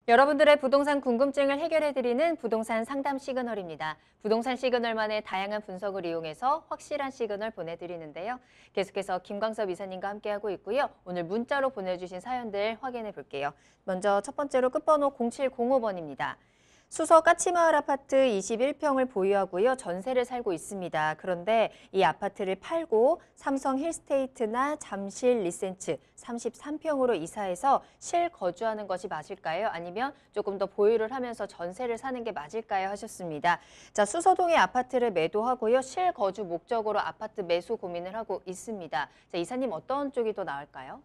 여러분들의 부동산 궁금증을 해결해드리는 부동산 상담 시그널입니다. 부동산 시그널만의 다양한 분석을 이용해서 확실한 시그널 보내드리는데요. 계속해서 김광섭 이사님과 함께하고 있고요. 오늘 문자로 보내주신 사연들 확인해 볼게요. 먼저 첫 번째로 끝번호 0705번입니다. 수서 까치마을 아파트 21평을 보유하고요. 전세를 살고 있습니다. 그런데 이 아파트를 팔고 삼성 힐스테이트나 잠실 리센츠 33평으로 이사해서 실거주하는 것이 맞을까요? 아니면 조금 더 보유를 하면서 전세를 사는 게 맞을까요? 하셨습니다. 자, 수서동의 아파트를 매도하고요. 실거주 목적으로 아파트 매수 고민을 하고 있습니다. 자, 이사님 어떤 쪽이 더 나을까요?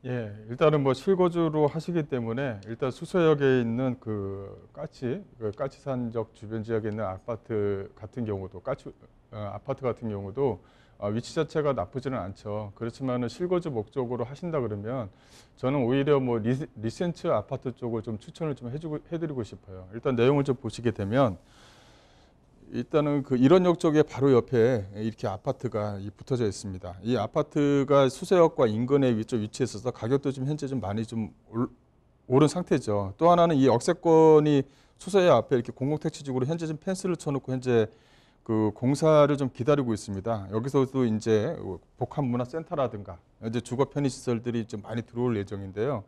예, 일단은 뭐 실거주로 하시기 때문에 일단 수서역에 있는 그 까치산역 주변 지역에 있는 아파트 같은 경우도 아파트 같은 경우도 위치 자체가 나쁘지는 않죠. 그렇지만은 실거주 목적으로 하신다 그러면 저는 오히려 뭐 리센츠 아파트 쪽을 좀 추천을 좀 해드리고 싶어요. 일단 내용을 좀 보시게 되면 일단은 그 일원역 쪽에 바로 옆에 이렇게 아파트가 붙어져 있습니다. 이 아파트가 수서역과 인근에 위치해 있어서 가격도 좀 현재 좀 많이 좀 오른 상태죠. 또 하나는 이 역세권이 수서역 앞에 이렇게 공공택지적으로 현재 좀 펜스를 쳐놓고 현재 그 공사를 좀 기다리고 있습니다. 여기서도 이제 복합문화센터라든가 이제 주거 편의시설들이 좀 많이 들어올 예정인데요.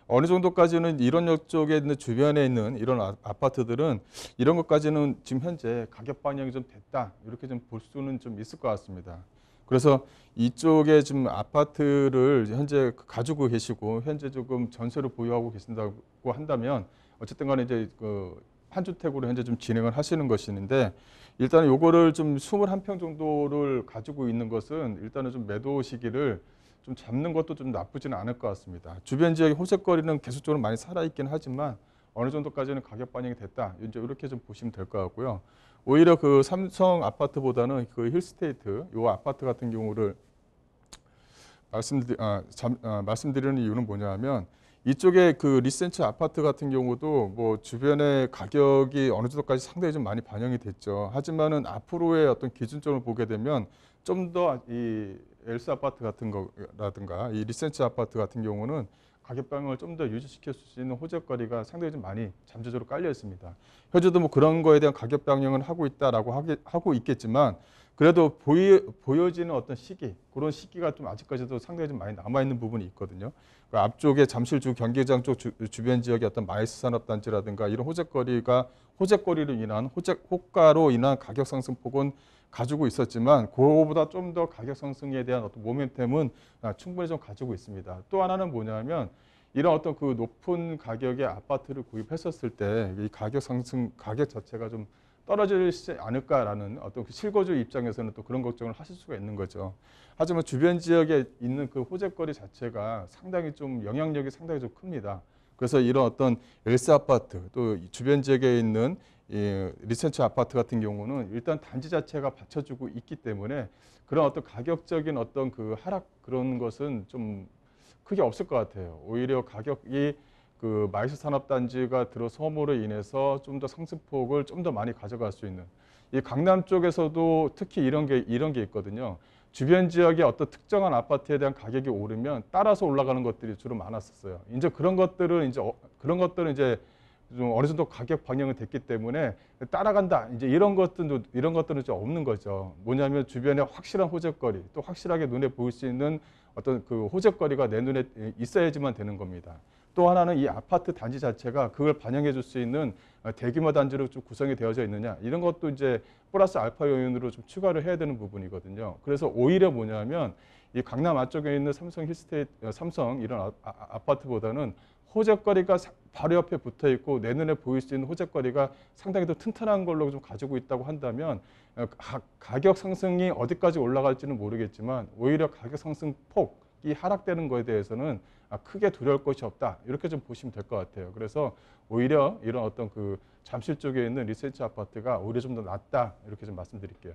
어느 정도까지는 일원역 쪽에 있는 주변에 있는 이런 아파트들은 이런 것까지는 지금 현재 가격 반영이 좀 됐다 이렇게 좀 볼 수는 좀 있을 것 같습니다. 그래서 이쪽에 지금 아파트를 현재 가지고 계시고 현재 조금 전세로 보유하고 계신다고 한다면 어쨌든 간에 이제 그 한 주택으로 현재 좀 진행을 하시는 것이는데 일단은 요거를 좀 21평 정도를 가지고 있는 것은 일단은 좀 매도 시기를 좀 잡는 것도 좀 나쁘지는 않을 것 같습니다. 주변 지역의 호재거리는 계속적으로 많이 살아있긴 하지만 어느 정도까지는 가격 반영이 됐다. 이제 이렇게 좀 보시면 될 것 같고요. 오히려 그 삼성 아파트보다는 그 힐스테이트 요 아파트 같은 경우를 말씀드리는 이유는 뭐냐면 이쪽에 그 리센츠 아파트 같은 경우도 뭐 주변의 가격이 어느 정도까지 상당히 좀 많이 반영이 됐죠. 하지만은 앞으로의 어떤 기준점을 보게 되면 좀 더 이 엘스 아파트 같은 거라든가 이 리센츠 아파트 같은 경우는 가격 방향을 좀 더 유지시킬 수 있는 호재거리가 상당히 좀 많이 잠재적으로 깔려 있습니다. 현재도 뭐 그런 거에 대한 가격 방향을 하고 있다라고 하고 있겠지만 그래도 보여지는 어떤 시기, 그런 시기가 좀 아직까지도 상당히 좀 많이 남아있는 부분이 있거든요. 그 앞쪽에 잠실주 경기장 쪽 주변 지역의 어떤 마이스 산업단지라든가 이런 호재거리로 인한 호가로 인한 가격 상승폭은 가지고 있었지만 그거보다 좀 더 가격 상승에 대한 어떤 모멘텀은 충분히 좀 가지고 있습니다. 또 하나는 뭐냐면 이런 어떤 그 높은 가격의 아파트를 구입했었을 때 이 가격 자체가 좀 떨어지지 않을까라는 어떤 그 실거주 입장에서는 또 그런 걱정을 하실 수가 있는 거죠. 하지만 주변 지역에 있는 그 호재거리 자체가 상당히 좀 영향력이 상당히 좀 큽니다. 그래서 이런 어떤 엘스 아파트 또 주변 지역에 있는 이 리센츠 아파트 같은 경우는 일단 단지 자체가 받쳐주고 있기 때문에 그런 어떤 가격적인 어떤 그 하락 그런 것은 좀 크게 없을 것 같아요. 오히려 가격이 그 마이스 산업단지가 들어섬으로 인해서 좀 더 상승폭을 좀 더 많이 가져갈 수 있는 이 강남 쪽에서도 특히 이런 게 있거든요. 주변 지역의 어떤 특정한 아파트에 대한 가격이 오르면 따라서 올라가는 것들이 주로 많았었어요. 이제 그런 것들은 이제 좀 어느 정도 가격 방영이 됐기 때문에 따라간다. 이제 이런 것들은 좀 없는 거죠. 뭐냐면 주변에 확실한 호재거리, 또 확실하게 눈에 보일 수 있는 어떤 그 호재거리가 내 눈에 있어야지만 되는 겁니다. 또 하나는 이 아파트 단지 자체가 그걸 반영해 줄 수 있는 대규모 단지로 좀 구성이 되어져 있느냐 이런 것도 이제 플러스 알파 요인으로 좀 추가를 해야 되는 부분이거든요. 그래서 오히려 뭐냐면 이 강남 앞쪽에 있는 삼성 이런 아파트보다는 호재거리가 바로 옆에 붙어 있고 내 눈에 보일 수 있는 호재거리가 상당히 더 튼튼한 걸로 좀 가지고 있다고 한다면 가격 상승이 어디까지 올라갈지는 모르겠지만 오히려 가격 상승 폭이 하락되는 거에 대해서는 크게 두려울 것이 없다. 이렇게 좀 보시면 될 것 같아요. 그래서 오히려 이런 어떤 그 잠실 쪽에 있는 리센츠 아파트가 오히려 좀 더 낫다. 이렇게 좀 말씀드릴게요.